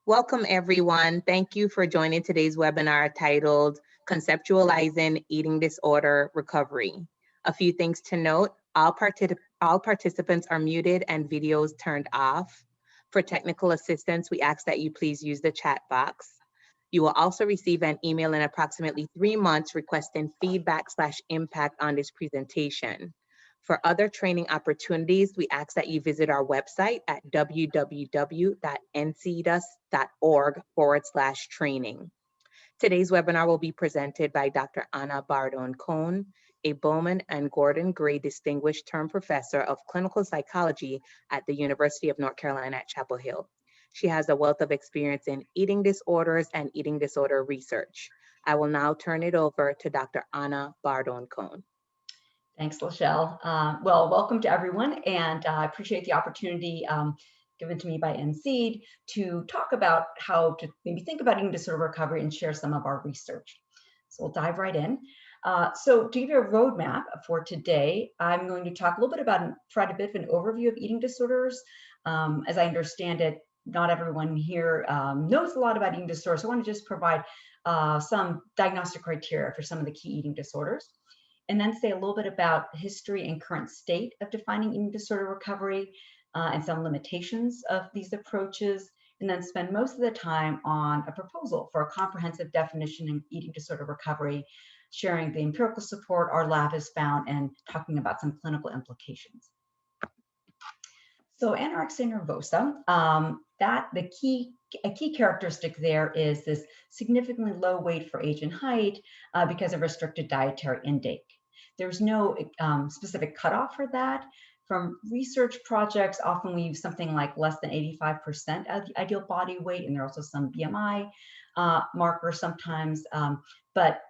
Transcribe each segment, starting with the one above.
Welcome, everyone. Thank you for joining today's webinar titled Conceptualizing Eating Disorder Recovery. A few things to note, all participants are muted and videos turned off. For technical assistance, we ask that you please use the chat box. You will also receive an email in approximately 3 months requesting feedback/impact on this presentation. For other training opportunities, we ask that you visit our website at www.ncdus.org/training. Today's webinar will be presented by Dr. Anna Bardone-Cohn, a Bowman and Gordon Gray Distinguished Term Professor of Clinical Psychology at the University of North Carolina at Chapel Hill. She has a wealth of experience in eating disorders and eating disorder research. I will now turn it over to Dr. Anna Bardone-Cohn. Thanks, Lachelle. Well, welcome to everyone, and I appreciate the opportunity given to me by NCED to talk about how to maybe think about eating disorder recovery and share some of our research. So we'll dive right in. So to give you a roadmap for today, I'm going to talk a little bit about, provide a bit of an overview of eating disorders. As I understand it, not everyone here knows a lot about eating disorders, so I want to just provide some diagnostic criteria for some of the key eating disorders, and then say a little bit about history and current state of defining eating disorder recovery and some limitations of these approaches, and then spend most of the time on a proposal for a comprehensive definition in eating disorder recovery, sharing the empirical support our lab has found and talking about some clinical implications. So anorexia nervosa, a key characteristic there is this significantly low weight for age and height because of restricted dietary intake. There's no specific cutoff for that. From research projects, often we use something like less than 85% of the ideal body weight, and there are also some BMI markers sometimes, but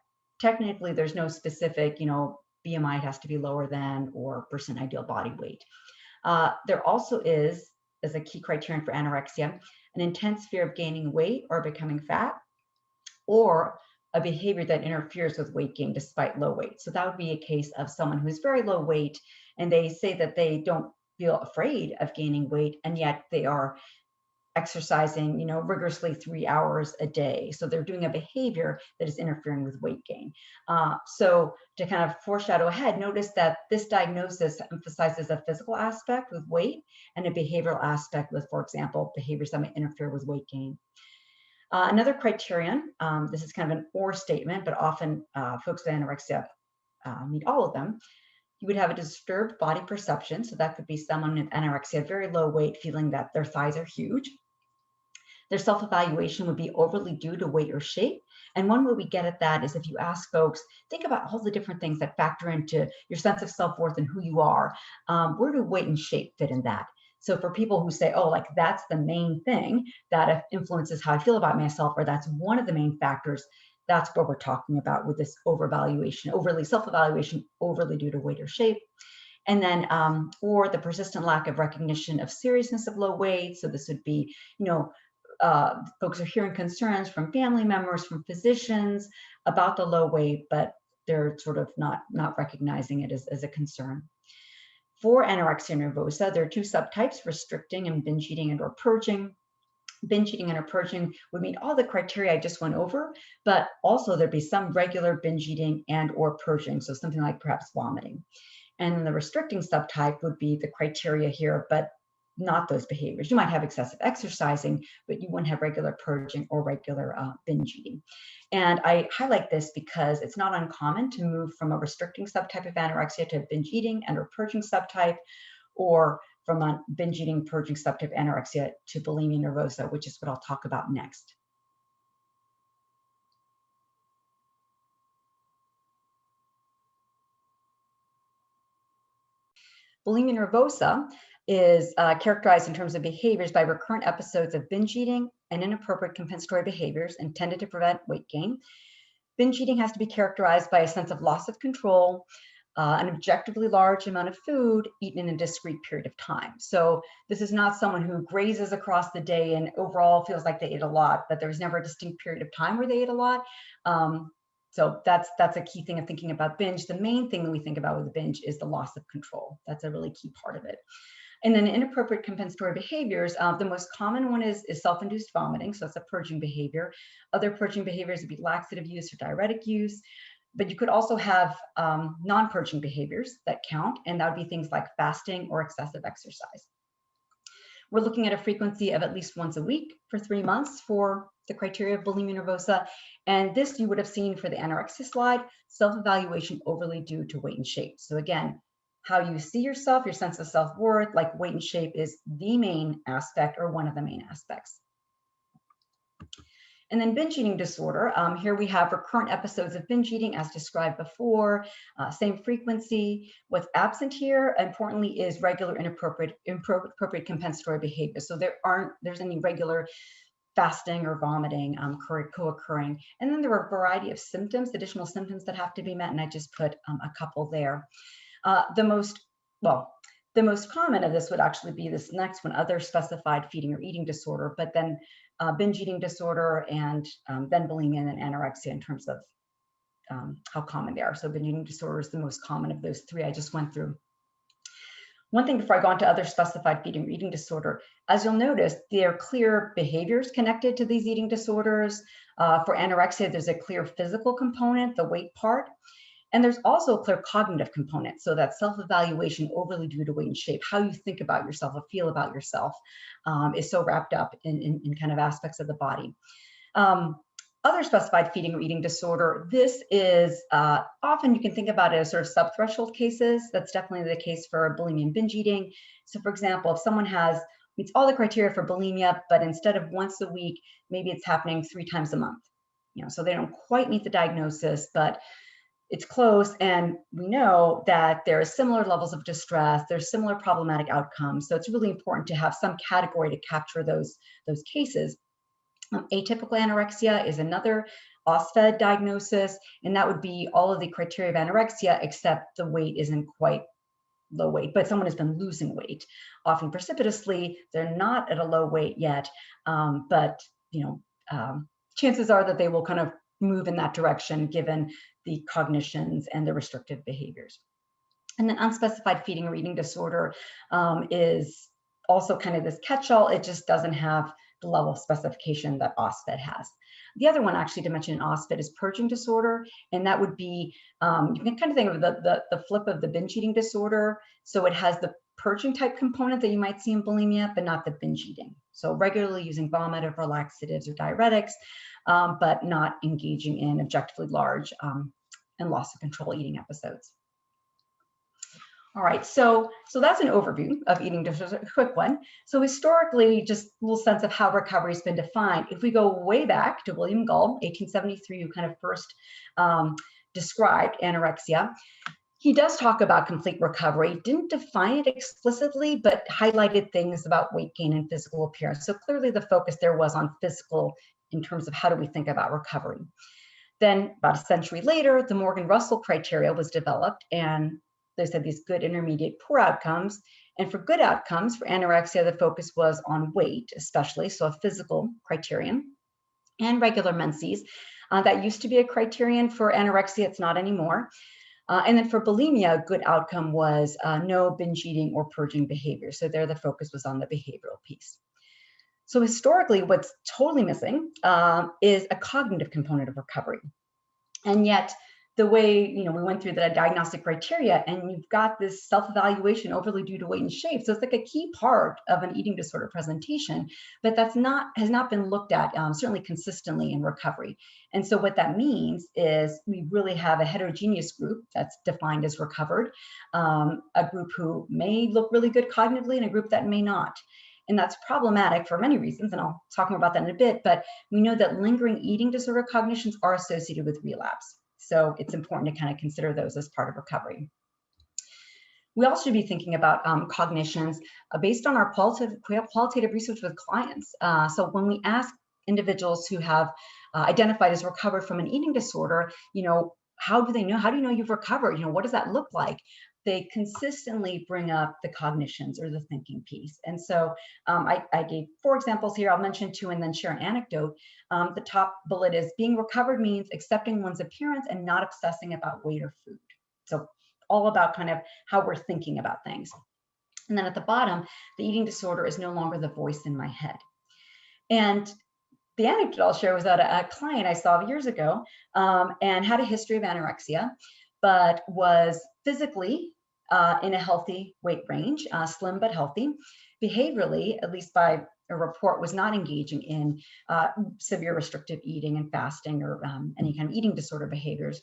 technically there's no specific, BMI has to be lower than or percent ideal body weight. There also is, as a key criterion for anorexia, an intense fear of gaining weight or becoming fat, or a behavior that interferes with weight gain despite low weight. So that would be a case of someone who's very low weight and they say that they don't feel afraid of gaining weight, and yet they are exercising, rigorously 3 hours a day. So they're doing a behavior that is interfering with weight gain. So to kind of foreshadow ahead, notice that this diagnosis emphasizes a physical aspect with weight and a behavioral aspect with, for example, behaviors that might interfere with weight gain. Another criterion, this is kind of an or statement, but often folks with anorexia meet all of them. You would have a disturbed body perception. So that could be someone with anorexia, very low weight, feeling that their thighs are huge. Their self-evaluation would be overly due to weight or shape. And one way we get at that is if you ask folks, think about all the different things that factor into your sense of self-worth and who you are. Where do weight and shape fit in that? So for people who say, oh, like that's the main thing that influences how I feel about myself, or that's one of the main factors, that's what we're talking about with this overvaluation, overly self-evaluation, overly due to weight or shape. And then, or the persistent lack of recognition of seriousness of low weight. So this would be, folks are hearing concerns from family members, from physicians about the low weight, but they're sort of not recognizing it as a concern. For anorexia nervosa, there are two subtypes, restricting and binge eating and or purging. Binge eating and or purging would meet all the criteria I just went over, but also there'd be some regular binge eating and or purging, so something like perhaps vomiting. And the restricting subtype would be the criteria here, but not those behaviors. You might have excessive exercising, but you wouldn't have regular purging or regular binge eating. And I highlight this because it's not uncommon to move from a restricting subtype of anorexia to a binge eating and or purging subtype, or from a binge eating purging subtype anorexia to bulimia nervosa, which is what I'll talk about next. Bulimia nervosa is characterized in terms of behaviors by recurrent episodes of binge eating and inappropriate compensatory behaviors intended to prevent weight gain. Binge eating has to be characterized by a sense of loss of control, an objectively large amount of food eaten in a discrete period of time. So this is not someone who grazes across the day and overall feels like they ate a lot, but there was never a distinct period of time where they ate a lot. So that's a key thing of thinking about binge. The main thing that we think about with binge is the loss of control. That's a really key part of it. And then inappropriate compensatory behaviors, the most common one is self-induced vomiting. So that's a purging behavior. Other purging behaviors would be laxative use or diuretic use. But you could also have non-purging behaviors that count, and that would be things like fasting or excessive exercise. We're looking at a frequency of at least once a week for 3 months for the criteria of bulimia nervosa. And this you would have seen for the anorexia slide, self-evaluation overly due to weight and shape. So again, how you see yourself, your sense of self-worth, like weight and shape is the main aspect or one of the main aspects. And then binge eating disorder. Here we have recurrent episodes of binge eating as described before, same frequency. What's absent here, importantly, is regular inappropriate compensatory behavior. So there's any regular fasting or vomiting co-occurring. And then there are a variety of symptoms, additional symptoms that have to be met, and I just put a couple there. The most common of this would actually be this next one, other specified feeding or eating disorder, but then binge eating disorder and then bulimia and anorexia in terms of how common they are. So binge eating disorder is the most common of those three I just went through. One thing before I go on to other specified feeding or eating disorder, as you'll notice, there are clear behaviors connected to these eating disorders. For anorexia, there's a clear physical component, the weight part. And there's also a clear cognitive component. So that self-evaluation overly due to weight and shape, how you think about yourself or feel about yourself is so wrapped up in kind of aspects of the body. Other specified feeding or eating disorder, this is often you can think about it as sort of subthreshold cases. That's definitely the case for bulimia and binge eating. So for example, if someone meets all the criteria for bulimia, but instead of once a week, maybe it's happening 3 times a month. So they don't quite meet the diagnosis, but it's close, and we know that there are similar levels of distress, there's similar problematic outcomes. So it's really important to have some category to capture those cases. Atypical anorexia is another OSFED diagnosis, and that would be all of the criteria of anorexia, except the weight isn't quite low weight, but someone has been losing weight, often precipitously. They're not at a low weight yet, but chances are that they will kind of move in that direction given the cognitions and the restrictive behaviors. And then unspecified feeding or eating disorder is also kind of this catch-all. It just doesn't have the level of specification that OSFED has. The other one actually to mention in OSFED is purging disorder, and that would be, you can kind of think of the flip of the binge eating disorder. So it has the purging type component that you might see in bulimia, but not the binge eating. So regularly using vomitive or laxatives or diuretics, but not engaging in objectively large and loss of control eating episodes. All right, so that's an overview of eating disorders, a quick one. So historically, just a little sense of how recovery has been defined. If we go way back to William Gull, 1873, who kind of first described anorexia, he does talk about complete recovery, didn't define it explicitly, but highlighted things about weight gain and physical appearance. So clearly the focus there was on physical in terms of how do we think about recovery. Then about a century later, the Morgan-Russell criteria was developed, and they said these good, intermediate, poor outcomes. And for good outcomes, for anorexia, the focus was on weight, especially, so a physical criterion, and regular menses. That used to be a criterion for anorexia, it's not anymore. And then for bulimia, a good outcome was no binge eating or purging behavior. So there the focus was on the behavioral piece. So historically, what's totally missing is a cognitive component of recovery. And yet, the way we went through the diagnostic criteria, and you've got this self-evaluation overly due to weight and shape. So it's like a key part of an eating disorder presentation, but has not been looked at certainly consistently in recovery. And so what that means is we really have a heterogeneous group that's defined as recovered, a group who may look really good cognitively, and a group that may not. And that's problematic for many reasons, and I'll talk more about that in a bit, but we know that lingering eating disorder cognitions are associated with relapse. So it's important to kind of consider those as part of recovery. We also should be thinking about cognitions based on our qualitative research with clients. So when we ask individuals who have identified as recovered from an eating disorder, how do they know? How do you know you've recovered? What does that look like? They consistently bring up the cognitions or the thinking piece. And so I gave 4 examples here. I'll mention 2 and then share an anecdote. The top bullet is being recovered means accepting one's appearance and not obsessing about weight or food. So all about kind of how we're thinking about things. And then at the bottom, the eating disorder is no longer the voice in my head. And the anecdote I'll share was that a client I saw years ago and had a history of anorexia, but was physically in a healthy weight range, slim but healthy. Behaviorally, at least by a report, was not engaging in severe restrictive eating and fasting or any kind of eating disorder behaviors.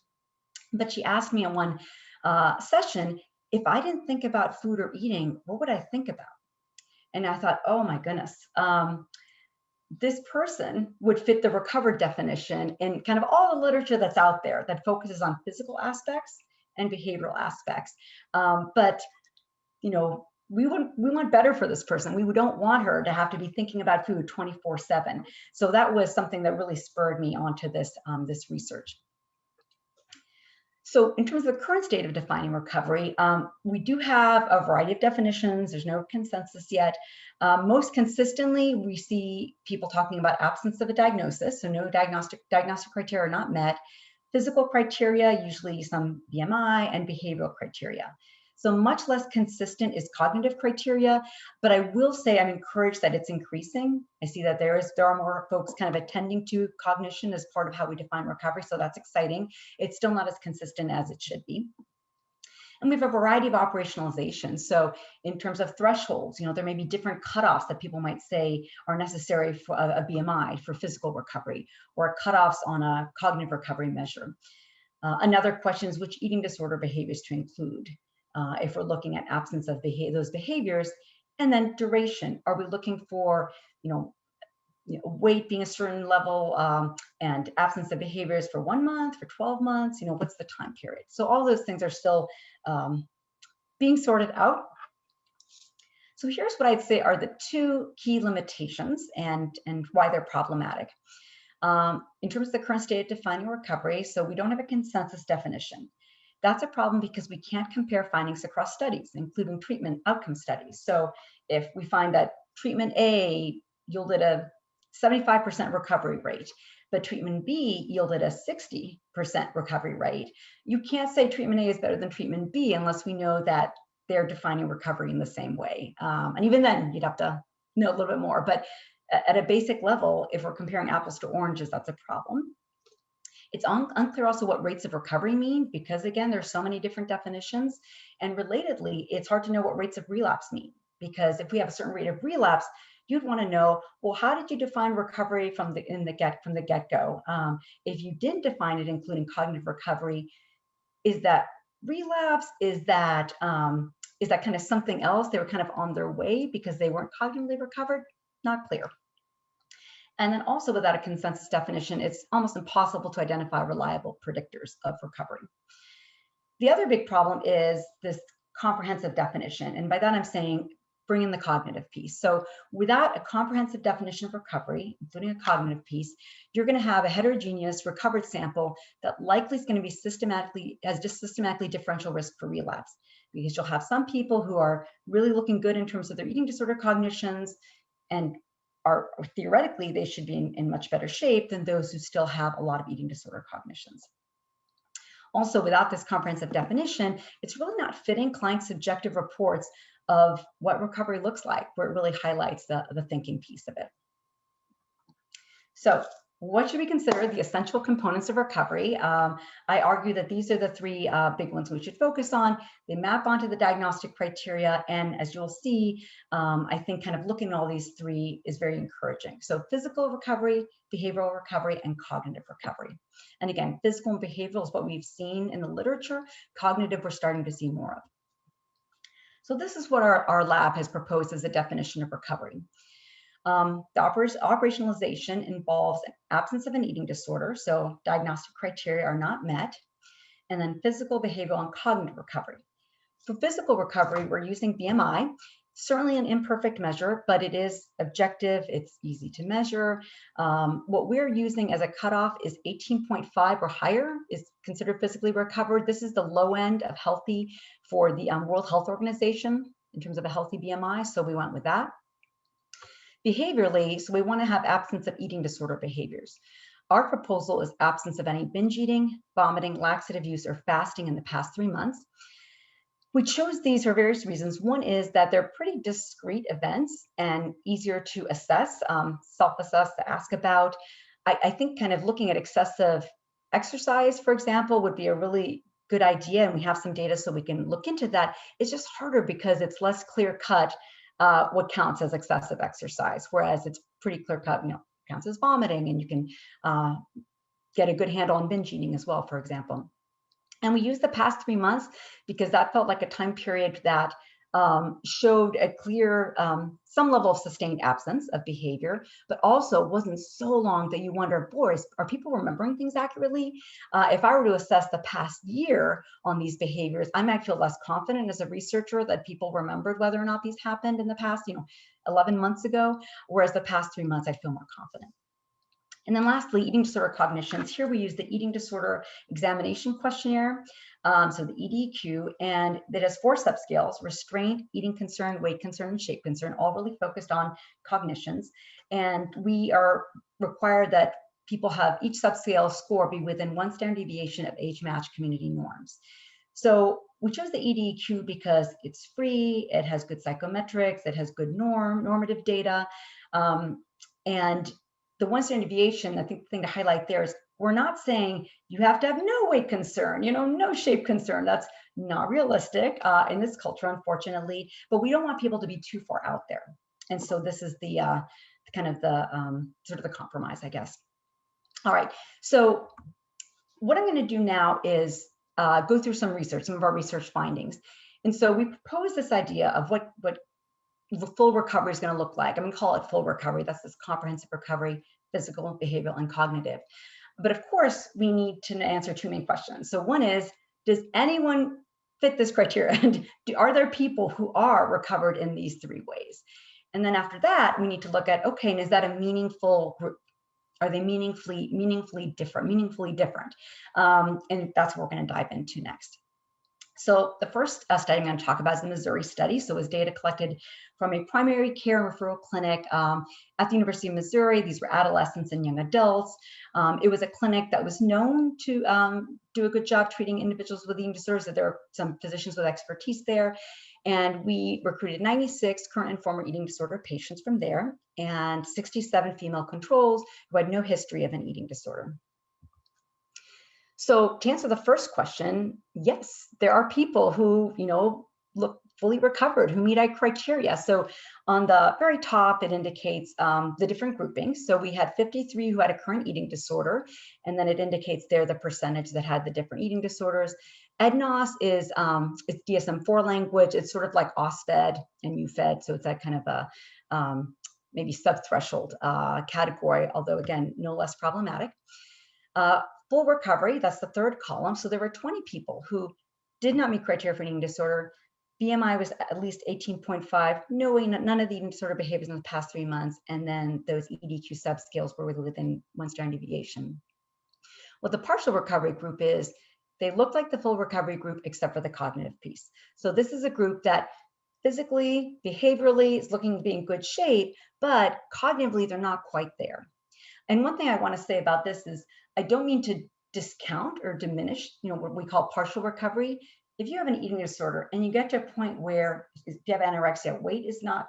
But she asked me in one session, if I didn't think about food or eating, what would I think about? And I thought, oh my goodness. This person would fit the recovered definition in kind of all the literature that's out there that focuses on physical aspects and behavioral aspects. But, you know, we want better for this person. We don't want her to have to be thinking about food 24/7. So that was something that really spurred me onto this, this research. So in terms of the current state of defining recovery, we do have a variety of definitions. There's no consensus yet. Most consistently, we see people talking about absence of a diagnosis, so no diagnostic criteria are not met. Physical criteria, usually some BMI, and behavioral criteria. So much less consistent is cognitive criteria, but I will say I'm encouraged that it's increasing. I see that there are more folks kind of attending to cognition as part of how we define recovery, so that's exciting. It's still not as consistent as it should be. And we have a variety of operationalizations. So in terms of thresholds, you know, there may be different cutoffs that people might say are necessary for a BMI for physical recovery, or cutoffs on a cognitive recovery measure. Another question is which eating disorder behaviors to include. If we're looking at absence of those behaviors, and then duration. Are we looking for, weight being a certain level and absence of behaviors for 1 month, for 12 months? What's the time period? So all those things are still being sorted out. So here's what I'd say are the two key limitations and why they're problematic. In terms of the current state of defining recovery, so we don't have a consensus definition. That's a problem because we can't compare findings across studies, including treatment outcome studies. So if we find that treatment A yielded a 75% recovery rate, but treatment B yielded a 60% recovery rate, you can't say treatment A is better than treatment B unless we know that they're defining recovery in the same way. And even then, you'd have to know a little bit more. But at a basic level, if we're comparing apples to oranges, that's a problem. It's unclear also what rates of recovery mean, because again, there's so many different definitions. And relatedly, it's hard to know what rates of relapse mean, because if we have a certain rate of relapse, you'd want to know, well, how did you define recovery from the get-go? If you didn't define it, including cognitive recovery, is that relapse? Is that kind of something else? They were kind of on their way because they weren't cognitively recovered? Not clear. And then also without a consensus definition, it's almost impossible to identify reliable predictors of recovery. The other big problem is this comprehensive definition. And by that, I'm saying bring in the cognitive piece. So without a comprehensive definition of recovery, including a cognitive piece, you're going to have a heterogeneous recovered sample that likely is going to be systematically differential risk for relapse, because you'll have some people who are really looking good in terms of their eating disorder cognitions and are theoretically, they should be in much better shape than those who still have a lot of eating disorder cognitions. Also, without this comprehensive definition, it's really not fitting client subjective reports of what recovery looks like, where it really highlights the thinking piece of it. So what should we consider the essential components of recovery? I argue that these are the three big ones we should focus on. They map onto the diagnostic criteria. And as you'll see, I think kind of looking at all these three is very encouraging. So physical recovery, behavioral recovery, and cognitive recovery. And again, physical and behavioral is what we've seen in the literature. Cognitive, we're starting to see more of. So this is what our lab has proposed as a definition of recovery. The operationalization involves absence of an eating disorder, so diagnostic criteria are not met, and then physical, behavioral, and cognitive recovery. For physical recovery, we're using BMI, certainly an imperfect measure, but it is objective, it's easy to measure. What we're using as a cutoff is 18.5 or higher is considered physically recovered. This is the low end of healthy for the World Health Organization in terms of a healthy BMI, so we went with that. Behaviorally, so we want to have absence of eating disorder behaviors. Our proposal is absence of any binge eating, vomiting, laxative use, or fasting in the past 3 months. We chose these for various reasons. One is that they're pretty discrete events and easier to assess, self-assess, to ask about. I think kind of looking at excessive exercise, for example, would be a really good idea, and we have some data so we can look into that. It's just harder because it's less clear-cut what counts as excessive exercise, whereas it's pretty clear-cut, counts as vomiting, and you can get a good handle on binge eating as well, for example. And we used the past 3 months because that felt like a time period that showed a clear, some level of sustained absence of behavior, but also wasn't so long that you wonder, boy, are people remembering things accurately? If I were to assess the past year on these behaviors, I might feel less confident as a researcher that people remembered whether or not these happened in the past, 11 months ago, whereas the past 3 months, I feel more confident. And then lastly, eating disorder cognitions. Here we use the Eating Disorder Examination Questionnaire, so the EDQ, and it has 4 subscales: restraint, eating concern, weight concern, and shape concern, all really focused on cognitions. And we are required that people have each subscale score be within 1 standard deviation of age-matched community norms. So we chose the EDQ because it's free, it has good psychometrics, it has good normative data, and the 1 standard deviation, I think the thing to highlight there is we're not saying you have to have no weight concern, no shape concern. That's not realistic in this culture, unfortunately, but we don't want people to be too far out there. And so this is the kind of the sort of the compromise, I guess. All right, so what I'm going to do now is go through some of our research findings. And so we propose this idea of what the full recovery is going to look like. I'm going to call it full recovery. That's this comprehensive recovery, physical, behavioral, and cognitive. But of course, we need to answer 2 main questions. So one is, does anyone fit this criteria? And are there people who are recovered in these 3 ways? And then after that, we need to look at, okay, and is that a meaningful group? Are they meaningfully different? And that's what we're going to dive into next. So the first study I'm going to talk about is the Missouri study. So it was data collected from a primary care and referral clinic at the University of Missouri. These were adolescents and young adults. It was a clinic that was known to do a good job treating individuals with eating disorders. So there are some physicians with expertise there. And we recruited 96 current and former eating disorder patients from there, and 67 female controls who had no history of an eating disorder. So to answer the first question, yes, there are people who, look fully recovered, who meet our criteria. So on the very top, it indicates the different groupings. So we had 53 who had a current eating disorder, and then it indicates there the percentage that had the different eating disorders. EDNOS is it's DSM-4 language. It's sort of like OSFED and UFED. So it's that kind of a maybe sub-threshold category, although again, no less problematic. Full recovery, that's the third column. So there were 20 people who did not meet criteria for an eating disorder. BMI was at least 18.5, none of the eating disorder behaviors in the past 3 months, and then those EDQ subscales were within 1 standard deviation. What the partial recovery group is, they look like the full recovery group except for the cognitive piece. So this is a group that physically, behaviorally is looking to be in good shape, but cognitively they're not quite there. And one thing I want to say about this is I don't mean to discount or diminish, what we call partial recovery. If you have an eating disorder and you get to a point where if you have anorexia, weight is not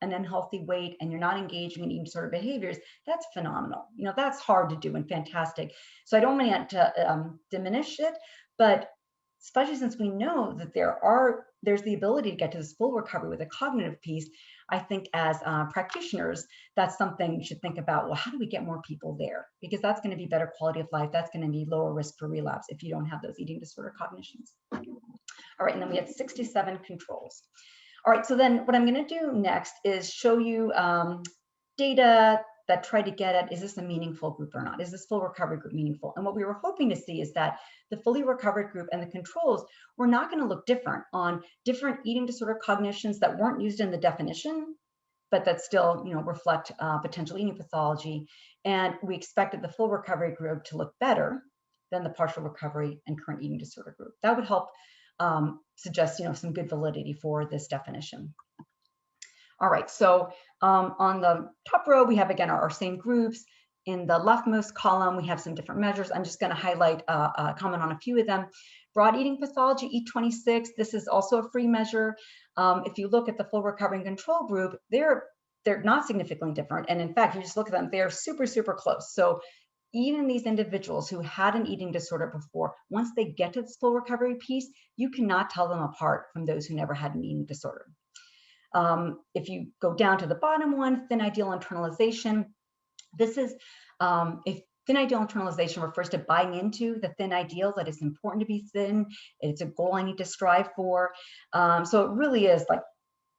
an unhealthy weight and you're not engaging in eating disorder behaviors, that's phenomenal. That's hard to do and fantastic. So I don't want to diminish it, but especially since we know that there's the ability to get to this full recovery with a cognitive piece, I think as practitioners, that's something you should think about. Well, how do we get more people there? Because that's going to be better quality of life. That's going to be lower risk for relapse if you don't have those eating disorder cognitions. All right, and then we had 67 controls. All right, so then what I'm going to do next is show you data that try to get at, is this a meaningful group or not? Is this full recovery group meaningful? And what we were hoping to see is that the fully recovered group and the controls were not going to look different on different eating disorder cognitions that weren't used in the definition, but that still, reflect potential eating pathology. And we expected the full recovery group to look better than the partial recovery and current eating disorder group. That would help suggest, some good validity for this definition. All right, so on the top row, we have, again, our same groups. In the leftmost column, we have some different measures. I'm just going to highlight, comment on a few of them. Broad eating pathology, E26. This is also a free measure. If you look at the full recovery and control group, they're not significantly different. And in fact, you just look at them, they're super, super close. So even these individuals who had an eating disorder before, once they get to this full recovery piece, you cannot tell them apart from those who never had an eating disorder. If you go down to the bottom one, thin ideal internalization, this is, if thin ideal internalization refers to buying into the thin ideal, that it's important to be thin, it's a goal I need to strive for. So it really is like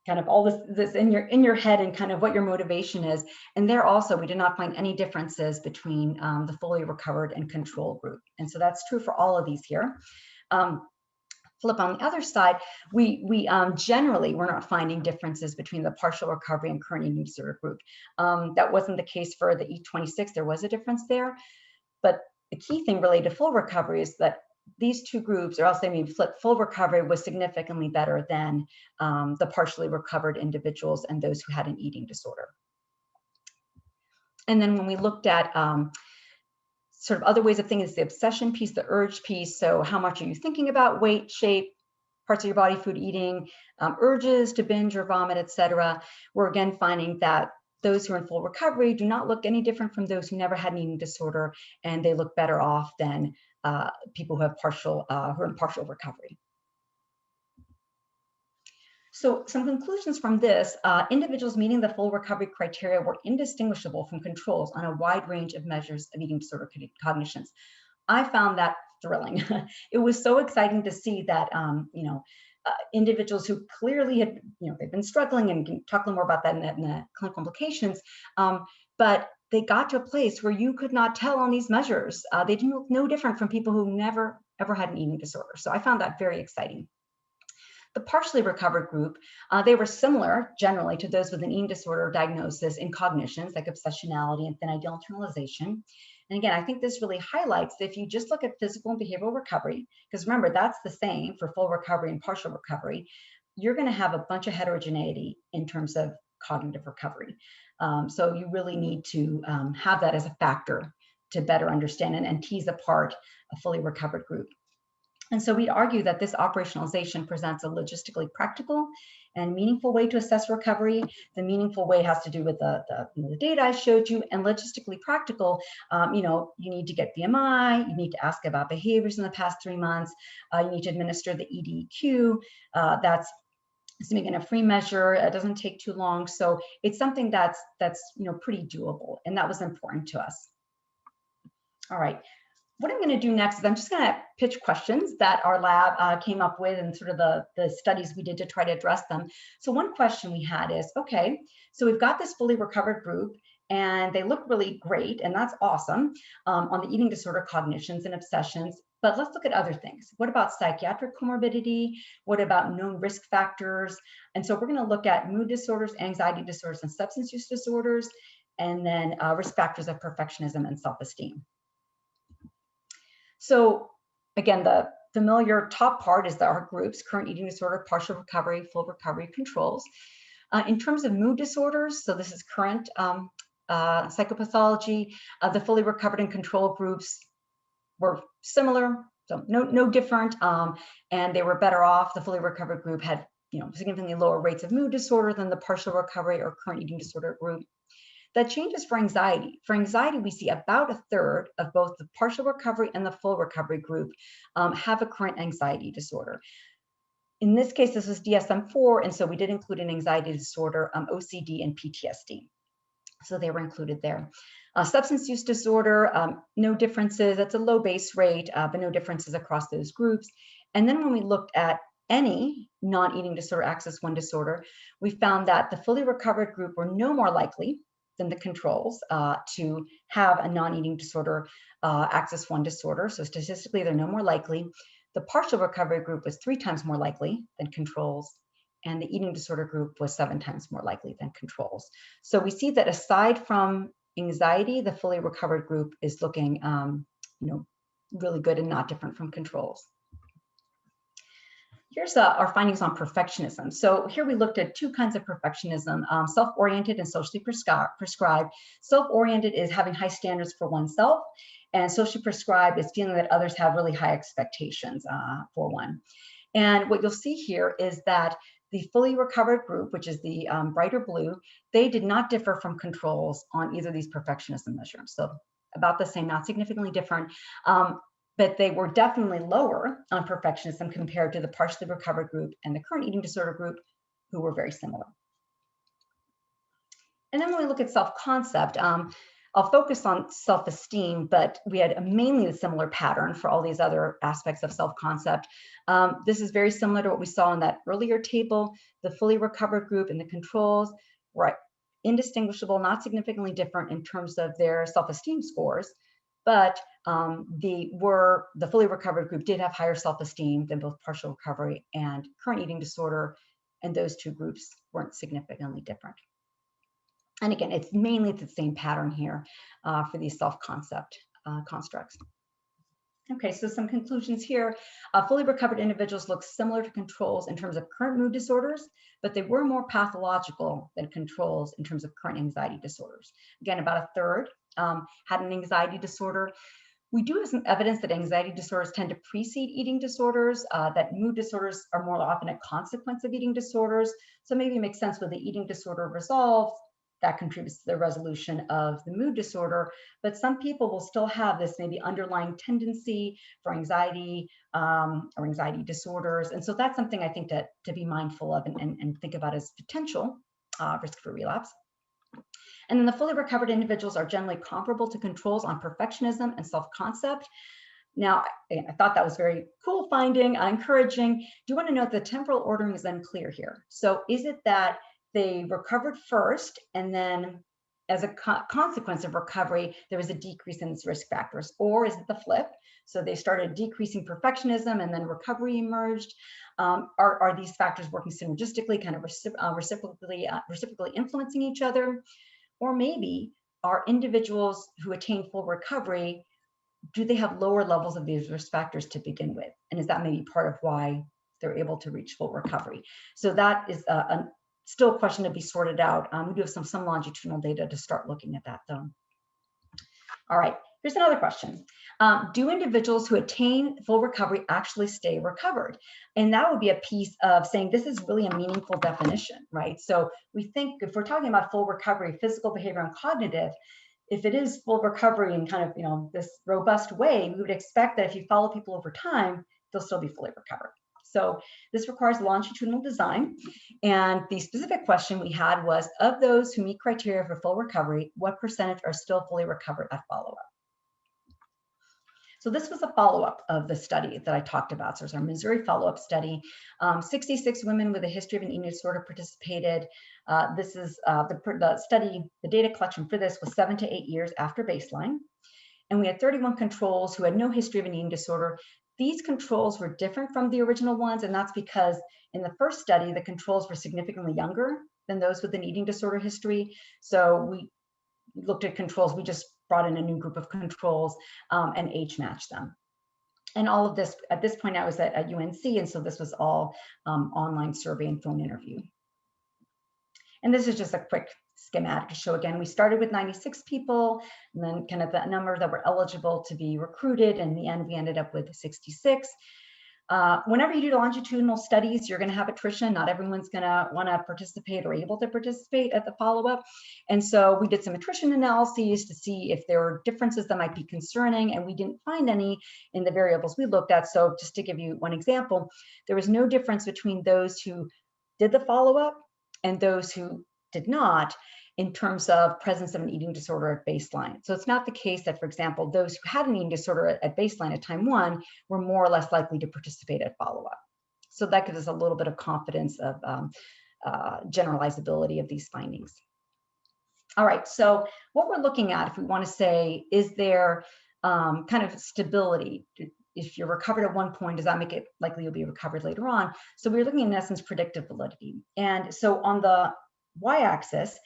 kind of all this in your head and kind of what your motivation is. And there also, we did not find any differences between the fully recovered and control group. And so that's true for all of these here. Flip on the other side, we generally, we're not finding differences between the partial recovery and current eating disorder group. That wasn't the case for the E26, there was a difference there. But the key thing related to full recovery is that these two groups, or else they may flip, full recovery was significantly better than the partially recovered individuals and those who had an eating disorder. And then when we looked at sort of other ways of thinking, is the obsession piece, the urge piece. So how much are you thinking about weight, shape, parts of your body, food, eating, urges to binge or vomit, etc. We're again finding that those who are in full recovery do not look any different from those who never had an eating disorder, and they look better off than people who have who are in partial recovery. So some conclusions from this, individuals meeting the full recovery criteria were indistinguishable from controls on a wide range of measures of eating disorder cognitions. I found that thrilling. It was so exciting to see that, individuals who clearly had, they've been struggling, and can talk a little more about that in the clinical implications, but they got to a place where you could not tell on these measures. They didn't look no different from people who never, ever had an eating disorder. So I found that very exciting. The partially recovered group, they were similar generally to those with an eating disorder diagnosis in cognitions like obsessionality and thin ideal internalization. And again, I think this really highlights that if you just look at physical and behavioral recovery, because remember, that's the same for full recovery and partial recovery, you're going to have a bunch of heterogeneity in terms of cognitive recovery. So you really need to have that as a factor to better understand and tease apart a fully recovered group. And so we'd argue that this operationalization presents a logistically practical and meaningful way to assess recovery. The meaningful way has to do with the data I showed you, and logistically practical, you need to get BMI, you need to ask about behaviors in the past 3 months, you need to administer the EDQ. That's again a free measure. It doesn't take too long, so it's something that's pretty doable, and that was important to us. All right. What I'm going to do next is I'm just going to pitch questions that our lab came up with, and sort of the studies we did to try to address them. So one question we had is, okay, so we've got this fully recovered group, and they look really great, and that's awesome on the eating disorder cognitions and obsessions. But let's look at other things. What about psychiatric comorbidity? What about known risk factors? And so we're going to look at mood disorders, anxiety disorders, and substance use disorders, and then risk factors of perfectionism and self-esteem. So again, the familiar top part is our groups: current eating disorder, partial recovery, full recovery, controls. In terms of mood disorders, so this is current psychopathology, the fully recovered and control groups were similar, so no different, and they were better off. The fully recovered group had significantly lower rates of mood disorder than the partial recovery or current eating disorder group. That changes for anxiety. For anxiety, we see about a third of both the partial recovery and the full recovery group have a current anxiety disorder. In this case, this was DSM-4, and so we did include an anxiety disorder, OCD, and PTSD. So they were included there. Substance use disorder, no differences. That's a low base rate, but no differences across those groups. And then when we looked at any non-eating disorder, Axis 1 disorder, we found that the fully recovered group were no more likely than the controls to have a non-eating disorder, Axis 1 disorder. So statistically, they're no more likely. The partial recovery group was 3 times more likely than controls, and the eating disorder group was 7 times more likely than controls. So we see that aside from anxiety, the fully recovered group is looking, really good and not different from controls. Here's our findings on perfectionism. So here we looked at two kinds of perfectionism, self-oriented and socially prescribed. Self-oriented is having high standards for oneself, and socially prescribed is feeling that others have really high expectations for one. And what you'll see here is that the fully recovered group, which is the brighter blue, they did not differ from controls on either of these perfectionism measures. So about the same, not significantly different. But they were definitely lower on perfectionism compared to the partially recovered group and the current eating disorder group, who were very similar. And then when we look at self-concept, I'll focus on self-esteem, but we had mainly a similar pattern for all these other aspects of self-concept. This is very similar to what we saw in that earlier table. The fully recovered group and the controls were indistinguishable, not significantly different in terms of their self-esteem scores, but the fully recovered group did have higher self-esteem than both partial recovery and current eating disorder, and those two groups weren't significantly different. And again, it's mainly the same pattern here for these self-concept constructs. Okay, so some conclusions here. Fully recovered individuals look similar to controls in terms of current mood disorders, but they were more pathological than controls in terms of current anxiety disorders. Again, about a third had an anxiety disorder. We do have some evidence that anxiety disorders tend to precede eating disorders, that mood disorders are more often a consequence of eating disorders. So maybe it makes sense with the eating disorder resolved, that contributes to the resolution of the mood disorder. But some people will still have this maybe underlying tendency for anxiety or anxiety disorders. And so that's something I think to be mindful of and think about as potential risk for relapse. And then the fully recovered individuals are generally comparable to controls on perfectionism and self-concept. Now, I thought that was very cool finding, encouraging. Do want to note the temporal ordering is unclear here. So is it that they recovered first, and then as a consequence of recovery, there was a decrease in its risk factors? Or is it the flip? So they started decreasing perfectionism and then recovery emerged. Are these factors working synergistically, kind of reciprocally influencing each other? Or maybe are individuals who attain full recovery, do they have lower levels of these risk factors to begin with? And is that maybe part of why they're able to reach full recovery? So that is still a question to be sorted out. We do have some longitudinal data to start looking at that though. All right, here's another question. Do individuals who attain full recovery actually stay recovered? And that would be a piece of saying this is really a meaningful definition, right? So we think if we're talking about full recovery, physical, behavioral, and cognitive, if it is full recovery in kind of this robust way, we would expect that if you follow people over time, they'll still be fully recovered. So this requires longitudinal design. And the specific question we had was, of those who meet criteria for full recovery, what percentage are still fully recovered at follow-up? So this was a follow-up of the study that I talked about. So it's our Missouri follow-up study. 66 women with a history of an eating disorder participated. This is the study, the data collection for this was 7 to 8 years after baseline. And we had 31 controls who had no history of an eating disorder. These controls were different from the original ones, and that's because in the first study, the controls were significantly younger than those with an eating disorder history. So we looked at controls, we just brought in a new group of controls and age matched them. And all of this, at this point I was at UNC, and so this was all online survey and phone interview. And this is just a quick schematic to show again, we started with 96 people, and then kind of the number that were eligible to be recruited. And in the end, we ended up with 66. Whenever you do longitudinal studies, you're going to have attrition. Not everyone's going to want to participate or able to participate at the follow-up. And so we did some attrition analyses to see if there were differences that might be concerning, and we didn't find any in the variables we looked at. So just to give you one example, there was no difference between those who did the follow-up and those who did not in terms of presence of an eating disorder at baseline. So it's not the case that, for example, those who had an eating disorder at baseline at time 1 were more or less likely to participate at follow-up. So that gives us a little bit of confidence of generalizability of these findings. All right, so what we're looking at, if we want to say, is there kind of stability? If you're recovered at one point, does that make it likely you'll be recovered later on? So we're looking in essence predictive validity. And so on the y-axis,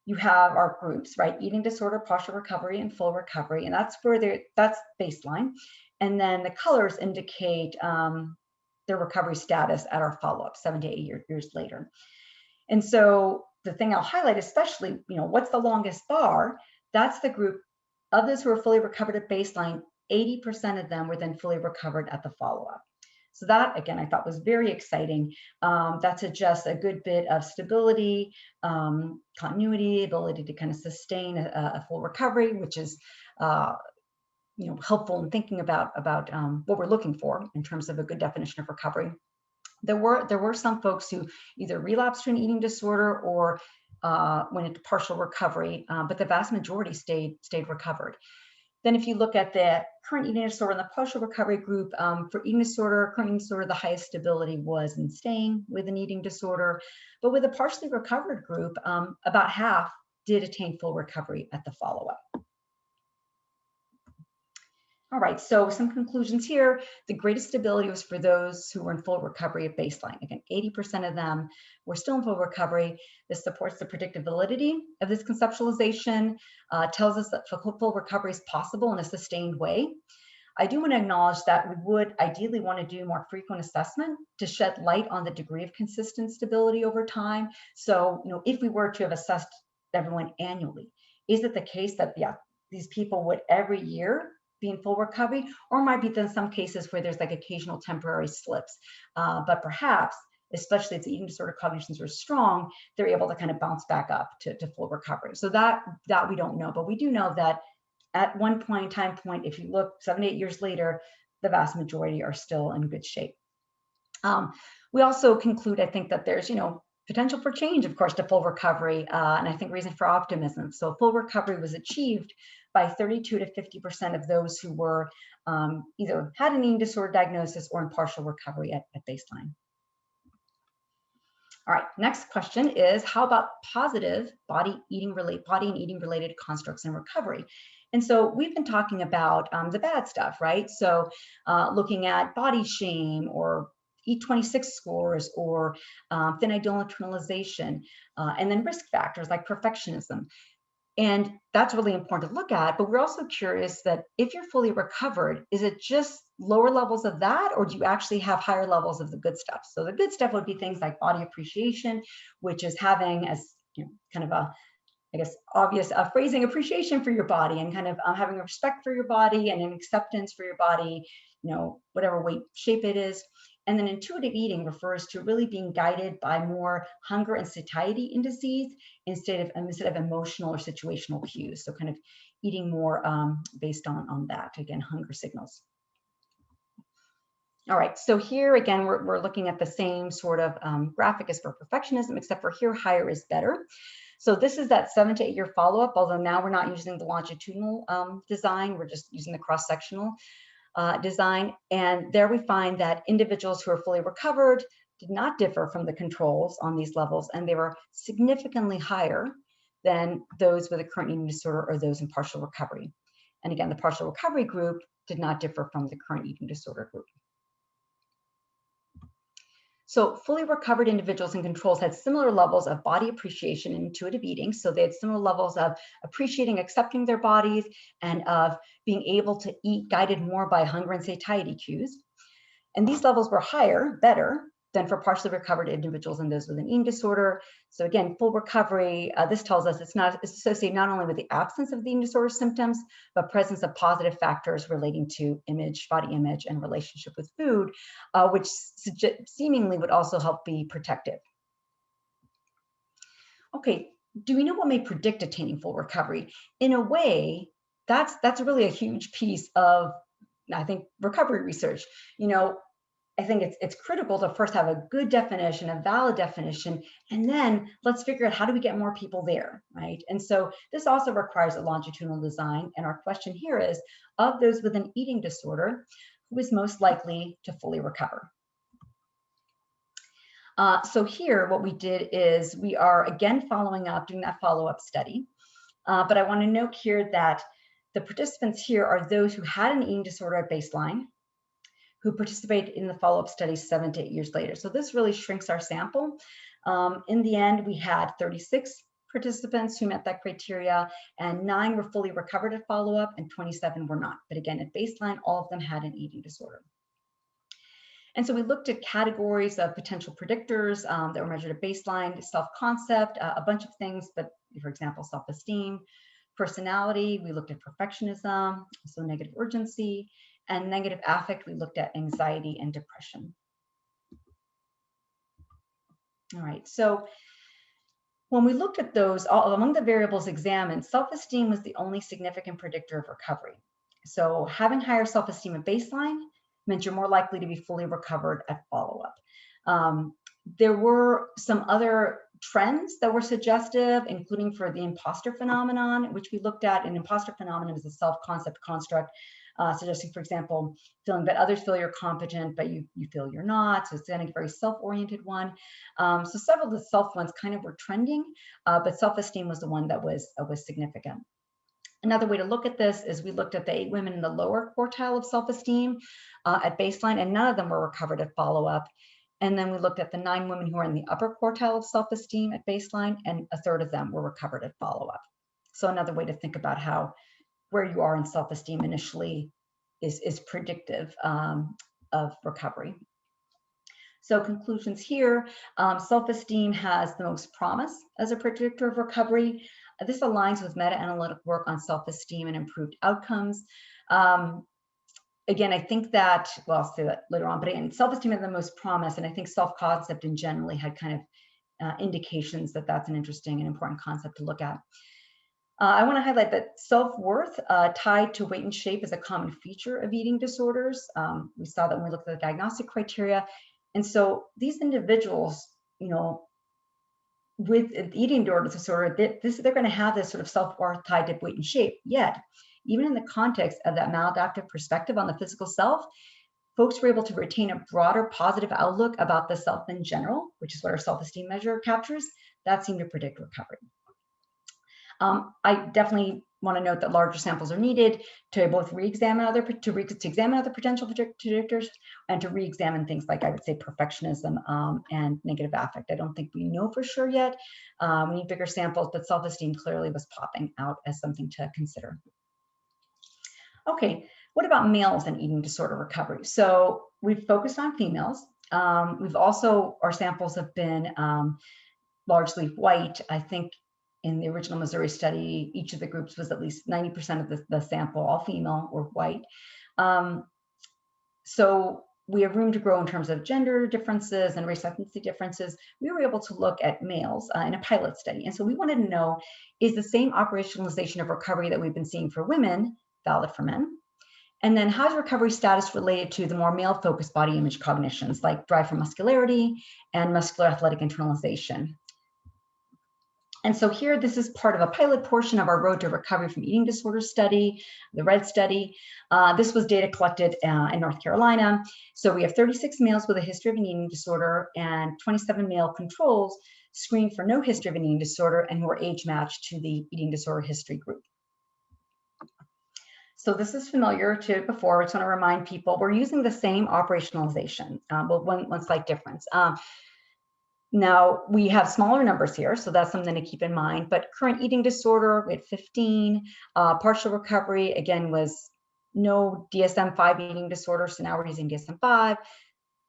you have our groups, right? Eating disorder, partial recovery, and full recovery. And that's where that's baseline. And then the colors indicate their recovery status at our follow-up 7 to 8 years later. And so the thing I'll highlight, especially, what's the longest bar? That's the group of those who are fully recovered at baseline. 80% of them were then fully recovered at the follow-up. So that, again, I thought was very exciting. That suggests a good bit of stability, continuity, ability to kind of sustain a full recovery, which is helpful in thinking about what we're looking for in terms of a good definition of recovery. There were some folks who either relapsed to an eating disorder or went into partial recovery, but the vast majority stayed recovered. Then if you look at the current eating disorder and the partial recovery group, for current eating disorder, the highest stability was in staying with an eating disorder. But with a partially recovered group, about half did attain full recovery at the follow-up. All right, so some conclusions here. The greatest stability was for those who were in full recovery at baseline. Again, 80% of them were still in full recovery. This supports the predictability of this conceptualization, tells us that full recovery is possible in a sustained way. I do want to acknowledge that we would ideally want to do more frequent assessment to shed light on the degree of consistent stability over time. So, if we were to have assessed everyone annually, is it the case that, these people would every year be in full recovery, or might be in some cases where there's like occasional temporary slips, but perhaps, especially if the eating disorder cognitions are strong, they're able to kind of bounce back up to full recovery. So that we don't know, but we do know that at one time point, if you look 7 to 8 years later, the vast majority are still in good shape. We also conclude, I think, that there's potential for change, of course, to full recovery, and I think reason for optimism. So full recovery was achieved by 32 to 50% of those who were either had an eating disorder diagnosis or in partial recovery at baseline. All right, next question is, how about positive body and eating related constructs in recovery? And so we've been talking about the bad stuff, right? So looking at body shame or E26 scores or thin ideal internalization, and then risk factors like perfectionism. And that's really important to look at, but we're also curious that if you're fully recovered, is it just lower levels of that, or do you actually have higher levels of the good stuff? So the good stuff would be things like body appreciation, which is having as kind of a, I guess, obvious phrasing, appreciation for your body and kind of having a respect for your body and an acceptance for your body, whatever weight, shape it is. And then intuitive eating refers to really being guided by more hunger and satiety indices instead of emotional or situational cues. So kind of eating more based on that, again, hunger signals. All right, so here again, we're looking at the same sort of graphic as for perfectionism, except for here, higher is better. So this is that 7 to 8 year follow-up, although now we're not using the longitudinal design, we're just using the cross-sectional design. And there we find that individuals who are fully recovered did not differ from the controls on these levels, and they were significantly higher than those with a current eating disorder or those in partial recovery. And again, the partial recovery group did not differ from the current eating disorder group. So fully recovered individuals and controls had similar levels of body appreciation and intuitive eating. So they had similar levels of appreciating, accepting their bodies, and of being able to eat guided more by hunger and satiety cues. And these levels were higher, better, than for partially recovered individuals and those with an eating disorder. So again, full recovery, this tells us it's associated not only with the absence of the eating disorder symptoms, but presence of positive factors relating to image, body image, and relationship with food, which seemingly would also help be protective. Okay, do we know what may predict attaining full recovery? In a way, that's really a huge piece of, I think, recovery research. I think it's critical to first have a good definition, a valid definition, and then let's figure out how do we get more people there, right? And so this also requires a longitudinal design. And our question here is, of those with an eating disorder, who is most likely to fully recover? So here, what we did is we are again following up, doing that follow-up study. But I want to note here that the participants here are those who had an eating disorder at baseline, who participated in the follow-up study 7 to 8 years later. So this really shrinks our sample. In the end, we had 36 participants who met that criteria, and 9 were fully recovered at follow-up, and 27 were not. But again, at baseline, all of them had an eating disorder. And so we looked at categories of potential predictors that were measured at baseline: self-concept, a bunch of things, but for example, self-esteem, personality, we looked at perfectionism, so negative urgency, and negative affect, we looked at anxiety and depression. All right, so when we looked at those, among the variables examined, self-esteem was the only significant predictor of recovery. So having higher self-esteem at baseline meant you're more likely to be fully recovered at follow-up. There were some other trends that were suggestive, including for the imposter phenomenon, which we looked at. An imposter phenomenon is a self-concept construct, suggesting, for example, feeling that others feel you're competent, but you feel you're not. So it's a very self-oriented one. So several of the self ones kind of were trending, but self-esteem was the one that was significant. Another way to look at this is we looked at the 8 women in the lower quartile of self-esteem at baseline, and none of them were recovered at follow-up. And then we looked at the 9 women who are in the upper quartile of self-esteem at baseline, and a third of them were recovered at follow-up. So another way to think about how where you are in self-esteem initially is predictive of recovery. So conclusions here, self-esteem has the most promise as a predictor of recovery. This aligns with meta-analytic work on self-esteem and improved outcomes. Again, I think that, well, I'll say that later on, but again, self-esteem has the most promise, and I think self-concept in generally had kind of indications that that's an interesting and important concept to look at. I want to highlight that self-worth tied to weight and shape is a common feature of eating disorders. We saw that when we looked at the diagnostic criteria. And so these individuals, you know, with eating disorder, they're going to have this sort of self-worth tied to weight and shape. Yet, even in the context of that maladaptive perspective on the physical self, folks were able to retain a broader positive outlook about the self in general, which is what our self-esteem measure captures. That seemed to predict recovery. I definitely want to note that larger samples are needed to both examine other potential predictors and to re-examine things like, I would say, perfectionism and negative affect. I don't think we know for sure yet. We need bigger samples, but self-esteem clearly was popping out as something to consider. Okay, what about males and eating disorder recovery? So we've focused on females. We've also, our samples have been largely white. I think in the original Missouri study, each of the groups was at least 90% of the sample, all female or white. So we have room to grow in terms of gender differences and race ethnicity differences. We were able to look at males in a pilot study. And so we wanted to know, is the same operationalization of recovery that we've been seeing for women valid for men? And then how's recovery status related to the more male-focused body image cognitions like drive for muscularity and muscular athletic internalization? And so here, this is part of a pilot portion of our Road to Recovery from Eating Disorders study, the RED study. This was data collected in North Carolina. So we have 36 males with a history of an eating disorder and 27 male controls screened for no history of an eating disorder and who are age matched to the eating disorder history group. So this is familiar to before. I just want to remind people we're using the same operationalization, but one slight difference. Now, we have smaller numbers here, so that's something to keep in mind. But current eating disorder, we had 15. Partial recovery, again, was no DSM-5 eating disorder, so now we're using DSM-5.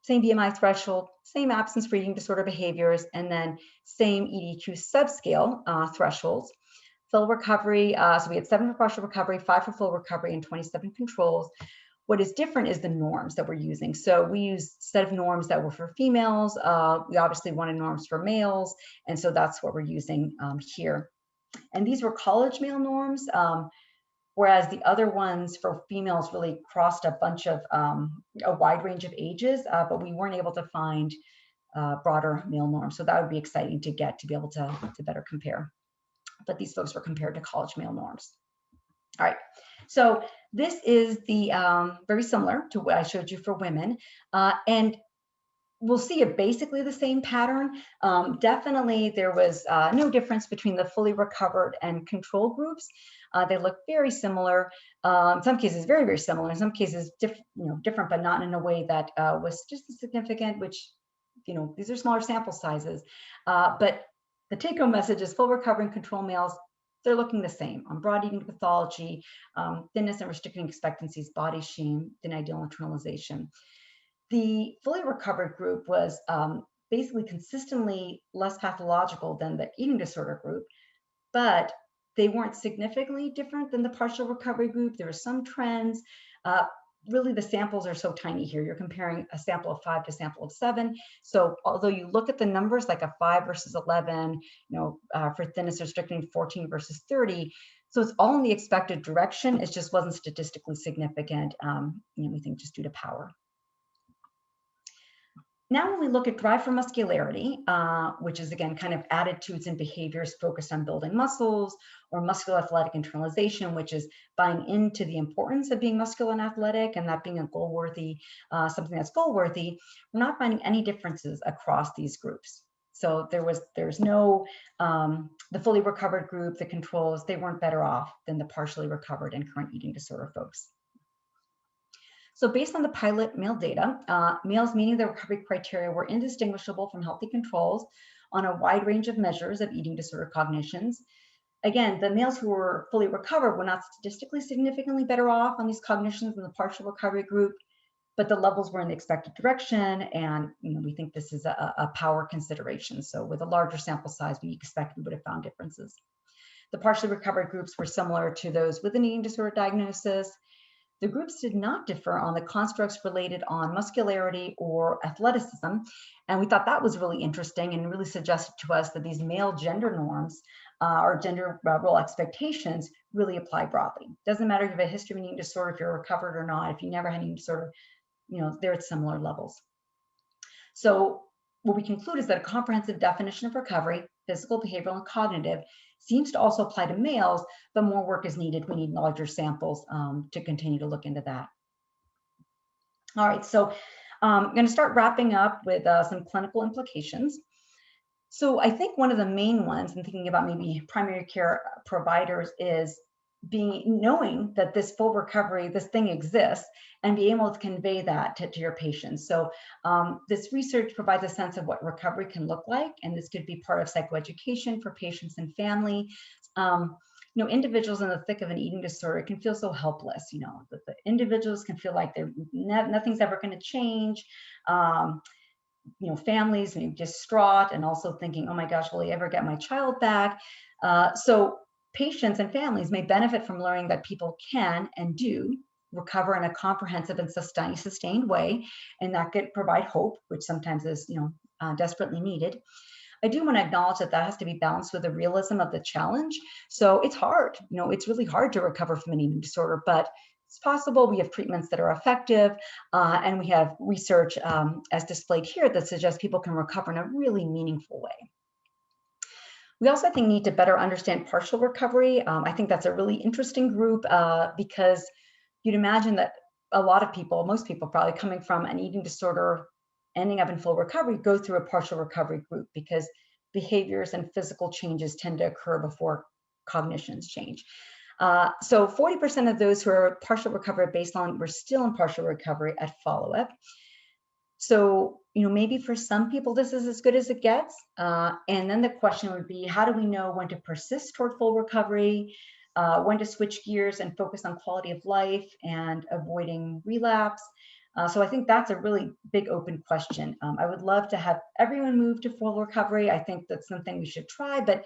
Same BMI threshold, same absence for eating disorder behaviors, and then same EDQ subscale thresholds. Full recovery, so we had 7 for partial recovery, 5 for full recovery, and 27 controls. What is different is the norms that we're using. So we use a set of norms that were for females. We obviously wanted norms for males. And so that's what we're using here. And these were college male norms, whereas the other ones for females really crossed a bunch of, a wide range of ages, but we weren't able to find broader male norms. So that would be exciting to get to be able to better compare. But these folks were compared to college male norms. All right, so this is the very similar to what I showed you for women, and we'll see basically the same pattern. Definitely there was no difference between the fully recovered and control groups. They look very similar, in some cases very, very similar, in some cases different, but not in a way that was just as significant, which, these are smaller sample sizes. But the take-home message is full recovery and control males, they're looking the same on broad eating pathology, thinness and restricting expectancies, body shame, thin ideal internalization. The fully recovered group was basically consistently less pathological than the eating disorder group, but they weren't significantly different than the partial recovery group. There were some trends. Really, the samples are so tiny here. You're comparing a sample of 5 to a sample of 7. So although you look at the numbers like a 5 versus 11, for thinness restricting 14 versus 30, so it's all in the expected direction. It just wasn't statistically significant, we think just due to power. Now, when we look at drive for muscularity, which is again kind of attitudes and behaviors focused on building muscles, or musculoathletic internalization, which is buying into the importance of being muscular and athletic and that being a goal-worthy, something that's goal-worthy, we're not finding any differences across these groups. So there's no, the fully recovered group, the controls, they weren't better off than the partially recovered and current eating disorder folks. So based on the pilot male data, males meeting the recovery criteria were indistinguishable from healthy controls on a wide range of measures of eating disorder cognitions. Again, the males who were fully recovered were not statistically significantly better off on these cognitions than the partial recovery group, but the levels were in the expected direction, and we think this is a power consideration. So with a larger sample size, we expect we would have found differences. The partially recovered groups were similar to those with an eating disorder diagnosis. The groups did not differ on the constructs related on muscularity or athleticism. And we thought that was really interesting and really suggested to us that these male gender norms or gender role expectations really apply broadly. Doesn't matter if you have a history of an eating disorder, if you're recovered or not, if you never had an eating disorder, they're at similar levels. So what we conclude is that a comprehensive definition of recovery, physical, behavioral, and cognitive, seems to also apply to males, but more work is needed. We need larger samples to continue to look into that. All right, so I'm going to start wrapping up with some clinical implications. So I think one of the main ones in thinking about maybe primary care providers is knowing that this full recovery, this thing exists, and be able to convey that to your patients. So this research provides a sense of what recovery can look like, and this could be part of psychoeducation for patients and family. Individuals in the thick of an eating disorder can feel so helpless, that the individuals can feel like nothing's ever going to change. Families distraught and also thinking, oh my gosh, will I ever get my child back? So patients and families may benefit from learning that people can and do recover in a comprehensive and sustained way, and that could provide hope, which sometimes is desperately needed. I do want to acknowledge that has to be balanced with the realism of the challenge. So it's hard, it's really hard to recover from an eating disorder, but it's possible. We have treatments that are effective, and we have research as displayed here that suggests people can recover in a really meaningful way. We also, I think, need to better understand partial recovery. I think that's a really interesting group because you'd imagine that a lot of people, most people probably coming from an eating disorder, ending up in full recovery, go through a partial recovery group because behaviors and physical changes tend to occur before cognitions change. So 40% of those who are partial recovery at baseline were still in partial recovery at follow-up. So, maybe for some people, this is as good as it gets. And then the question would be, how do we know when to persist toward full recovery, when to switch gears and focus on quality of life and avoiding relapse? So I think that's a really big open question. I would love to have everyone move to full recovery. I think that's something we should try, but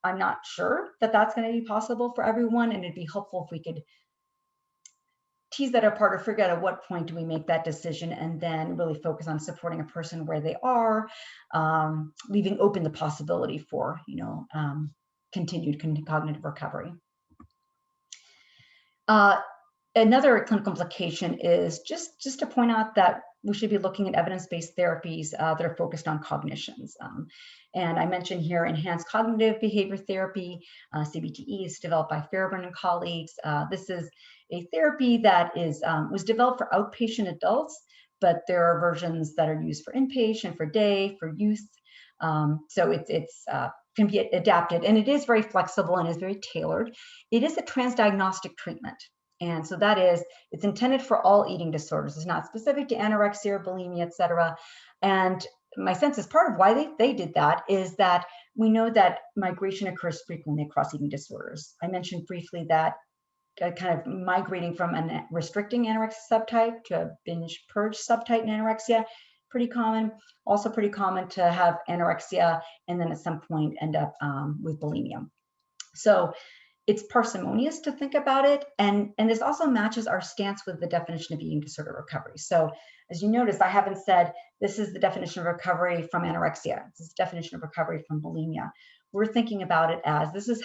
I'm not sure that that's going to be possible for everyone. And it'd be helpful if we could tease that apart or figure out at what point do we make that decision and then really focus on supporting a person where they are, leaving open the possibility for, continued cognitive recovery. Another clinical implication is just to point out that we should be looking at evidence-based therapies that are focused on cognitions. And I mentioned here enhanced cognitive behavior therapy, CBTE, is developed by Fairburn and colleagues. This is a therapy that was developed for outpatient adults, but there are versions that are used for inpatient, for day, for youth. So it's can be adapted, and it is very flexible and is very tailored. It is a transdiagnostic treatment. And so that is, it's intended for all eating disorders. It's not specific to anorexia or bulimia, et cetera. And my sense is part of why they did that is that we know that migration occurs frequently across eating disorders. I mentioned briefly that kind of migrating from a restricting anorexia subtype to a binge purge subtype in anorexia. Pretty common. Also pretty common to have anorexia and then at some point end up with bulimia. So it's parsimonious to think about it. And this also matches our stance with the definition of eating disorder recovery. So as you notice, I haven't said this is the definition of recovery from anorexia. This is the definition of recovery from bulimia. We're thinking about it as this is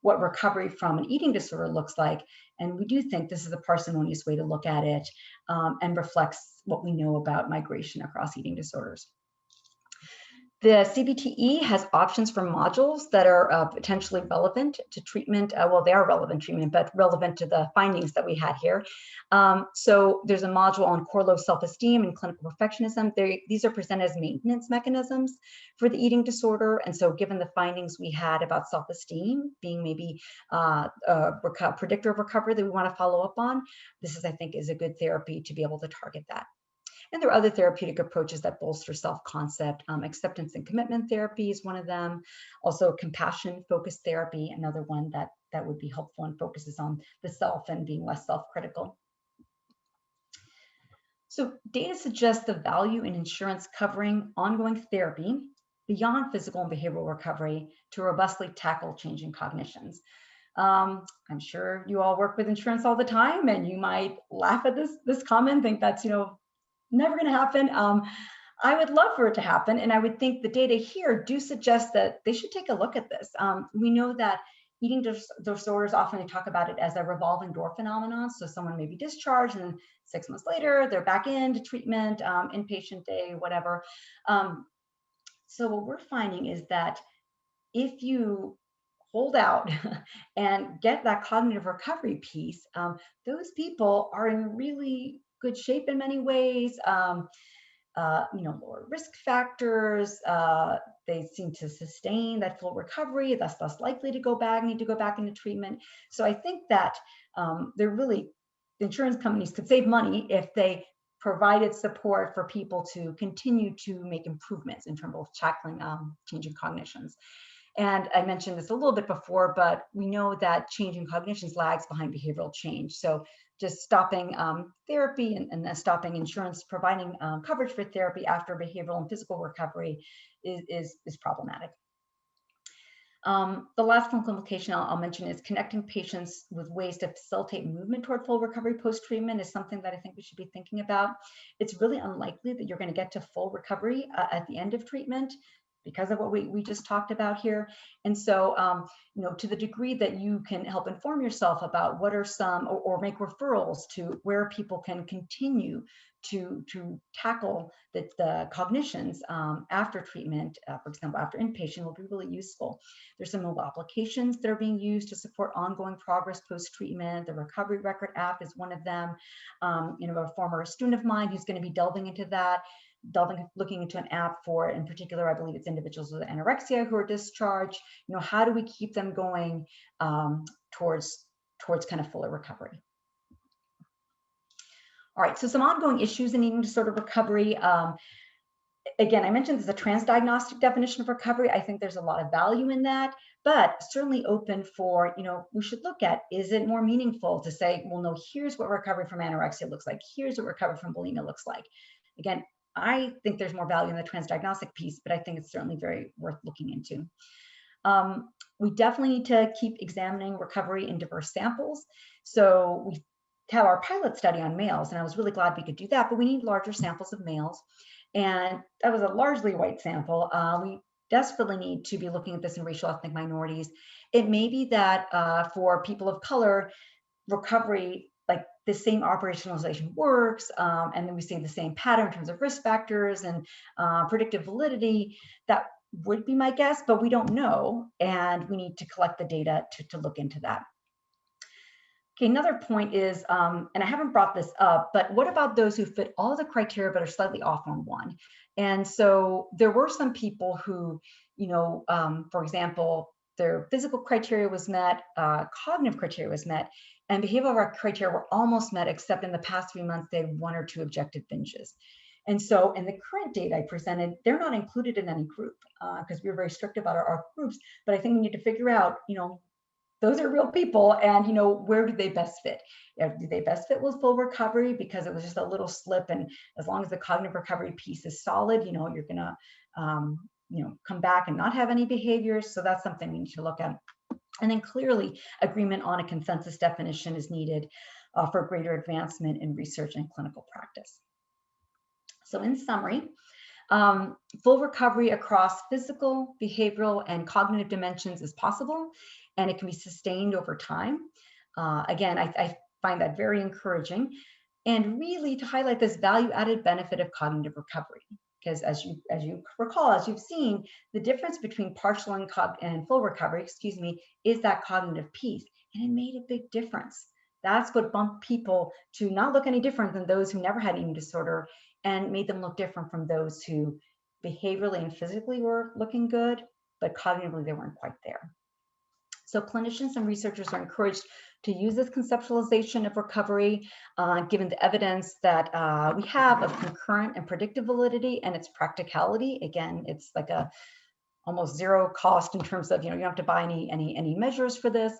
what recovery from an eating disorder looks like. And we do think this is a parsimonious way to look at it and reflects what we know about migration across eating disorders. The CBTE has options for modules that are potentially relevant to treatment. Well, they are relevant treatment, but relevant to the findings that we had here. So there's a module on core low self-esteem and clinical perfectionism. These are presented as maintenance mechanisms for the eating disorder. And so given the findings we had about self-esteem being maybe a predictor of recovery that we want to follow up on, this is, I think, is a good therapy to be able to target that. And there are other therapeutic approaches that bolster self-concept. Acceptance and commitment therapy is one of them. Also, compassion-focused therapy, another one that would be helpful and focuses on the self and being less self-critical. So data suggests the value in insurance covering ongoing therapy beyond physical and behavioral recovery to robustly tackle changing cognitions. I'm sure you all work with insurance all the time, and you might laugh at this comment, think that's, never going to happen. I would love for it to happen. And I would think the data here do suggest that they should take a look at this. We know that eating disorders, often they talk about it as a revolving door phenomenon. So someone may be discharged and 6 months later, they're back into treatment, inpatient day, whatever. So what we're finding is that if you hold out and get that cognitive recovery piece, those people are in really good shape in many ways, lower risk factors, they seem to sustain that full recovery, thus less likely to need to go back into treatment. So I think that the insurance companies could save money if they provided support for people to continue to make improvements in terms of tackling changing cognitions. And I mentioned this a little bit before, but we know that change in cognitions lags behind behavioral change. So just stopping therapy and then stopping insurance providing coverage for therapy after behavioral and physical recovery is problematic. The last clinical implication I'll mention is connecting patients with ways to facilitate movement toward full recovery post-treatment is something that I think we should be thinking about. It's really unlikely that you're going to get to full recovery at the end of treatment, because of what we just talked about here. And so, to the degree that you can help inform yourself about what are some, or make referrals to where people can continue to tackle the cognitions after treatment, for example, after inpatient, will be really useful. There's some mobile applications that are being used to support ongoing progress post-treatment. The Recovery Record app is one of them. A former student of mine who's going to be delving into that, looking into an app for, in particular, I believe it's individuals with anorexia who are discharged. How do we keep them going towards kind of fuller recovery? All right, so some ongoing issues in eating disorder recovery. Again, I mentioned there's a transdiagnostic definition of recovery. I think there's a lot of value in that, but certainly open for, we should look at, is it more meaningful to say, well, no, here's what recovery from anorexia looks like. Here's what recovery from bulimia looks like. Again, I think there's more value in the transdiagnostic piece, but I think it's certainly very worth looking into. We definitely need to keep examining recovery in diverse samples. So we have our pilot study on males, and I was really glad we could do that, but we need larger samples of males. And that was a largely white sample. We desperately need to be looking at this in racial ethnic minorities. It may be that for people of color, recovery, like the same operationalization works, and then we see the same pattern in terms of risk factors and predictive validity. That would be my guess, but we don't know, and we need to collect the data to look into that. Okay, another point is, and I haven't brought this up, but what about those who fit all the criteria but are slightly off on one? And so there were some people who, for example, their physical criteria was met, cognitive criteria was met, and behavioral criteria were almost met, except in the past 3 months, they had 1 or 2 objective binges. And so in the current data I presented, they're not included in any group because we were very strict about our groups. But I think we need to figure out, those are real people, and where do they best fit? Do they best fit with full recovery because it was just a little slip, and as long as the cognitive recovery piece is solid, you're gonna come back and not have any behaviors. So that's something we need to look at. And then clearly agreement on a consensus definition is needed for greater advancement in research and clinical practice. So in summary, full recovery across physical, behavioral, and cognitive dimensions is possible, and it can be sustained over time. Again, I find that very encouraging, and really to highlight this value-added benefit of cognitive recovery. Because as you recall, as you've seen, the difference between partial and full recovery, is that cognitive piece, and it made a big difference. That's what bumped people to not look any different than those who never had eating disorder, and made them look different from those who behaviorally and physically were looking good, but cognitively they weren't quite there. So clinicians and researchers are encouraged to use this conceptualization of recovery, given the evidence that we have of concurrent and predictive validity and its practicality. Again, it's like a almost zero cost in terms of, you don't have to buy any measures for this.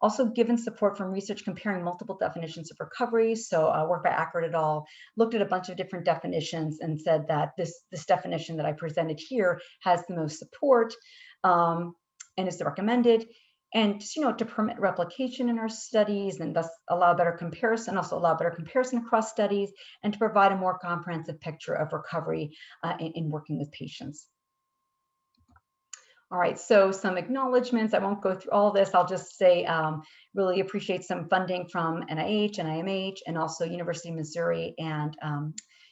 Also given support from research comparing multiple definitions of recovery. So work by Ackert et al. Looked at a bunch of different definitions and said that this definition that I presented here has the most support and is the recommended. And just, to permit replication in our studies and thus allow better comparison, also allow better comparison across studies, and to provide a more comprehensive picture of recovery in working with patients. All right, so some acknowledgements. I won't go through all of this. I'll just say really appreciate some funding from NIH and IMH, and also University of Missouri and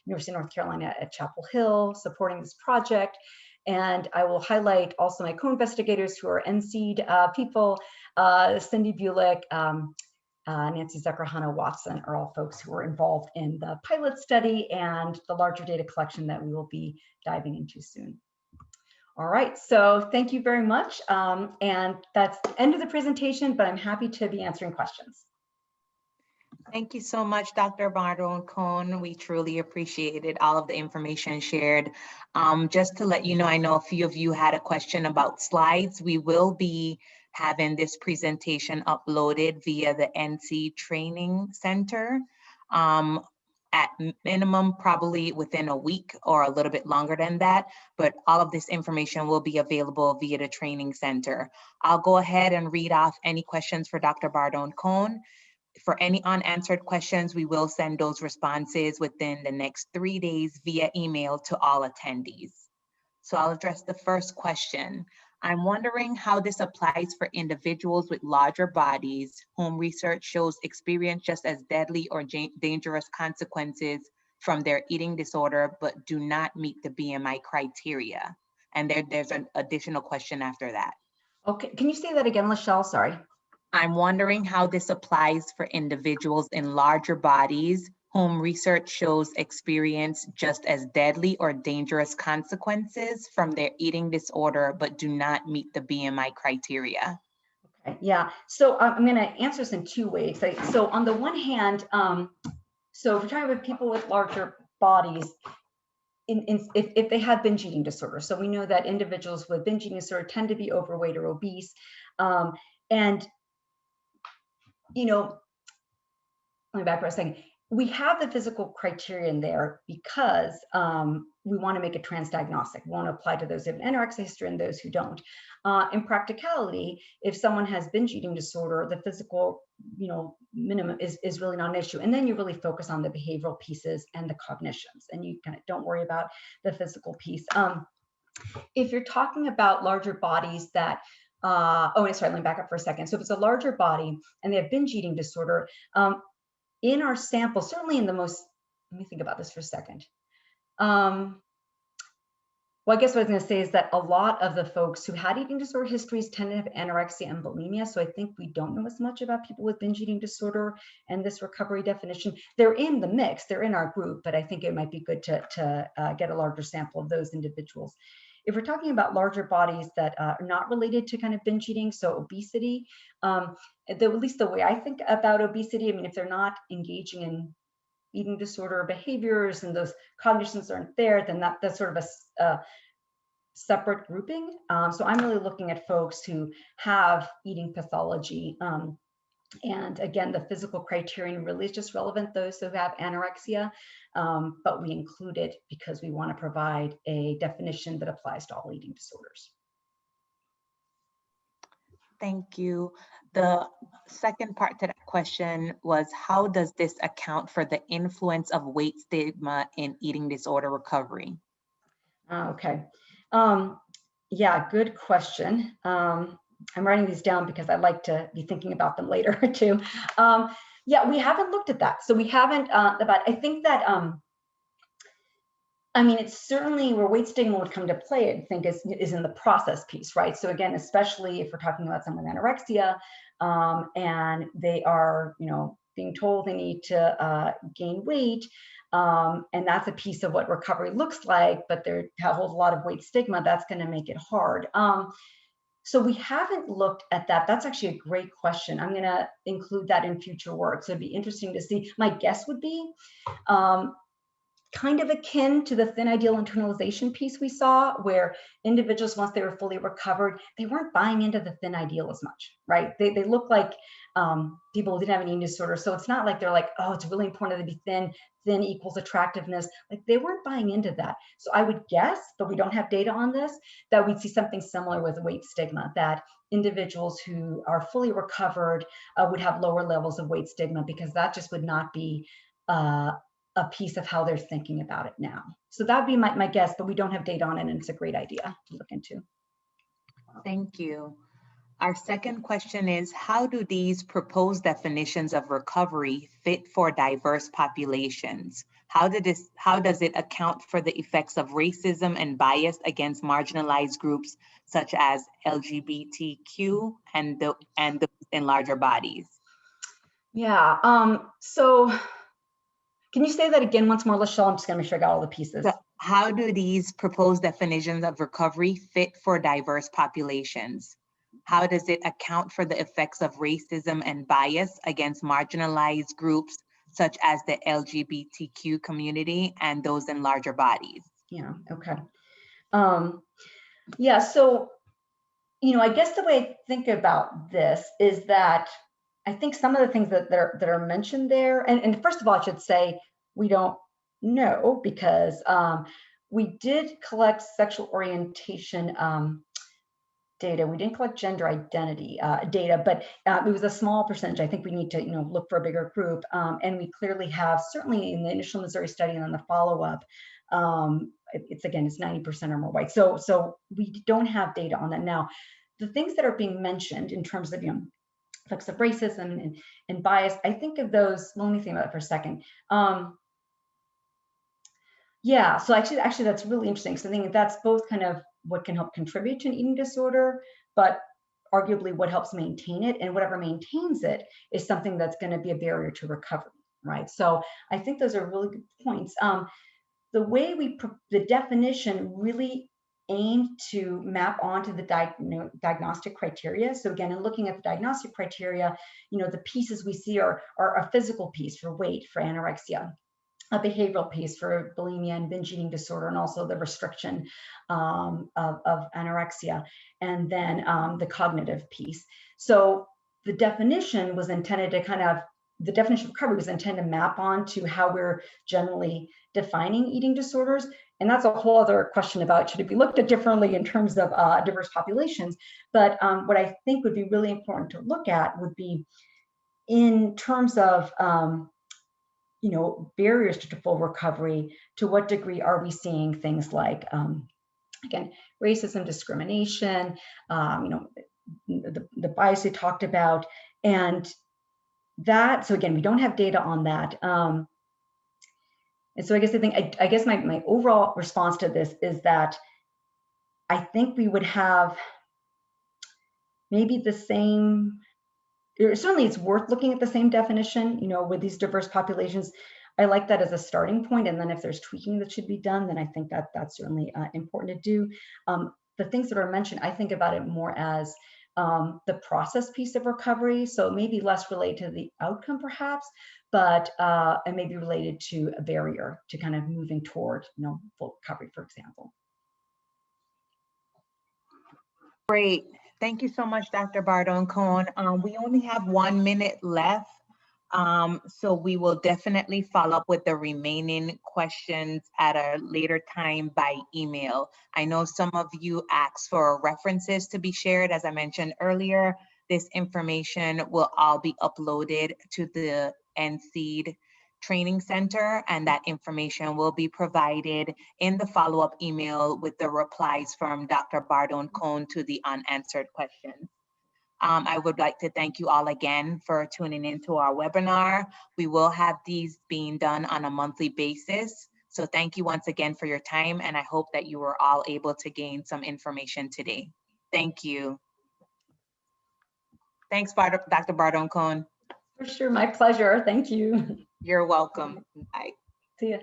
University of North Carolina at Chapel Hill supporting this project. And I will highlight also my co-investigators who are NSEED people, Cindy Bulick, Nancy Zucker, Hannah Watson are all folks who were involved in the pilot study and the larger data collection that we will be diving into soon. All right, so thank you very much. And that's the end of the presentation, but I'm happy to be answering questions. Thank you so much, Dr. Bardone-Cohn. We truly appreciated all of the information shared. Just to let you know, I know a few of you had a question about slides. We will be having this presentation uploaded via the NC Training Center. At minimum, probably within a week or a little bit longer than that, but all of this information will be available via the training center. I'll go ahead and read off any questions for Dr. Bardone-Cohn. For any unanswered questions, we will send those responses within the next 3 days via email to all attendees. So I'll address the first question. I'm wondering how this applies for individuals with larger bodies whom research shows experience just as deadly or dangerous consequences from their eating disorder, but do not meet the BMI criteria. And there's an additional question after that. Okay, can you say that again, Lachelle? Sorry. I'm wondering how this applies for individuals in larger bodies whom research shows experience just as deadly or dangerous consequences from their eating disorder, but do not meet the BMI criteria. Okay, yeah, so I'm going to answer this in two ways. So on the one hand, so if we're talking about people with larger bodies, if they have binge eating disorder, so we know that individuals with binge eating disorder tend to be overweight or obese, and let me back for a second. We have the physical criterion there because we want to make it transdiagnostic. We want to apply to those who have an anorexia history and those who don't. In practicality, if someone has binge eating disorder, the physical, minimum is really not an issue. And then you really focus on the behavioral pieces and the cognitions, and you kind of don't worry about the physical piece. If you're talking about larger bodies that sorry, let me back up for a second. So if it's a larger body and they have binge eating disorder, in our sample, certainly in the most, let me think about this for a second. Well, I guess what I was going to say is that a lot of the folks who had eating disorder histories tend to have anorexia and bulimia. So I think we don't know as much about people with binge eating disorder and this recovery definition. They're in the mix, they're in our group, but I think it might be good to get a larger sample of those individuals. If we're talking about larger bodies that are not related to kind of binge eating, so obesity, at least the way I think about obesity, I mean, if they're not engaging in eating disorder behaviors and those cognitions aren't there, then that's sort of separate grouping. So I'm really looking at folks who have eating pathology. And again, the physical criterion really is just relevant those who have anorexia, but we include it because we want to provide a definition that applies to all eating disorders. Thank you. The second part to that question was, how does this account for the influence of weight stigma in eating disorder recovery? Okay. Yeah, good question. I'm writing these down because I like to be thinking about them later too. Yeah, we haven't looked at that. So we haven't, I think that, I mean, it's certainly where weight stigma would come to play, I think, is in the process piece, right? So again, especially if we're talking about someone with anorexia, and they are, being told they need to gain weight, and that's a piece of what recovery looks like, but there holds a lot of weight stigma, that's going to make it hard. So we haven't looked at that. That's actually a great question. I'm going to include that in future work. So it'd be interesting to see. My guess would be, kind of akin to the thin ideal internalization piece we saw, where individuals, once they were fully recovered, they weren't buying into the thin ideal as much, right? They look like people who didn't have an eating disorder. So it's not like they're like, oh, it's really important to be thin. Thin equals attractiveness. Like, they weren't buying into that. So I would guess, but we don't have data on this, that we'd see something similar with weight stigma, that individuals who are fully recovered would have lower levels of weight stigma, because that just would not be a piece of how they're thinking about it now. So that'd be my guess, but we don't have data on it, and it's a great idea to look into. Thank you. Our second question is, how do these proposed definitions of recovery fit for diverse populations? How does it account for the effects of racism and bias against marginalized groups such as LGBTQ and those in larger bodies? Yeah, so can you say that again once more, Lachelle? I'm just gonna make sure I got all the pieces. So how do these proposed definitions of recovery fit for diverse populations? How does it account for the effects of racism and bias against marginalized groups such as the LGBTQ community and those in larger bodies? Yeah, okay. Yeah, so, I guess the way I think about this is that I think some of the things that are mentioned there, and first of all, I should say we don't know, because we did collect sexual orientation data. We didn't collect gender identity data, but it was a small percentage. I think we need to look for a bigger group, and we clearly have, certainly in the initial Missouri study and then the follow-up, it's 90% or more white. So we don't have data on that now. The things that are being mentioned in terms of effects of racism and bias, I think of those. Let me think about it for a second. Yeah, so actually that's really interesting. So I think that's both kind of what can help contribute to an eating disorder, but arguably what helps maintain it, and whatever maintains it is something that's going to be a barrier to recovery, right? So I think those are really good points. The way the definition really aimed to map onto the diagnostic criteria. So again, in looking at the diagnostic criteria, the pieces we see are a physical piece for weight, for anorexia, a behavioral piece for bulimia and binge eating disorder, and also the restriction of anorexia, and then the cognitive piece. So the definition was intended to the definition of recovery was intended to map onto how we're generally defining eating disorders. And that's a whole other question about, should it be looked at differently in terms of diverse populations? But what I think would be really important to look at would be in terms of barriers to full recovery. To what degree are we seeing things like, again, racism, discrimination, the bias we talked about, and that. So again, we don't have data on that. And so I guess my overall response to this is that I think we would have maybe the same. Certainly, it's worth looking at the same definition, with these diverse populations. I like that as a starting point, and then if there's tweaking that should be done, then I think that that's certainly important to do. The things that are mentioned, I think about it more as the process piece of recovery, so maybe less related to the outcome, perhaps, but and maybe related to a barrier to kind of moving toward, full recovery, for example. Great. Thank you so much, Dr. Bardon-Cohn. We only have 1 minute left, so we will definitely follow up with the remaining questions at a later time by email. I know some of you asked for references to be shared. As I mentioned earlier, this information will all be uploaded to the NSEED Training Center, and that information will be provided in the follow-up email with the replies from Dr. Bardon-Cohn to the unanswered questions. I would like to thank you all again for tuning into our webinar. We will have these being done on a monthly basis. So thank you once again for your time, and I hope that you were all able to gain some information today. Thank you. Thanks, Dr. Bardon-Cohn. For sure, my pleasure. Thank you. You're welcome. Bye. See ya.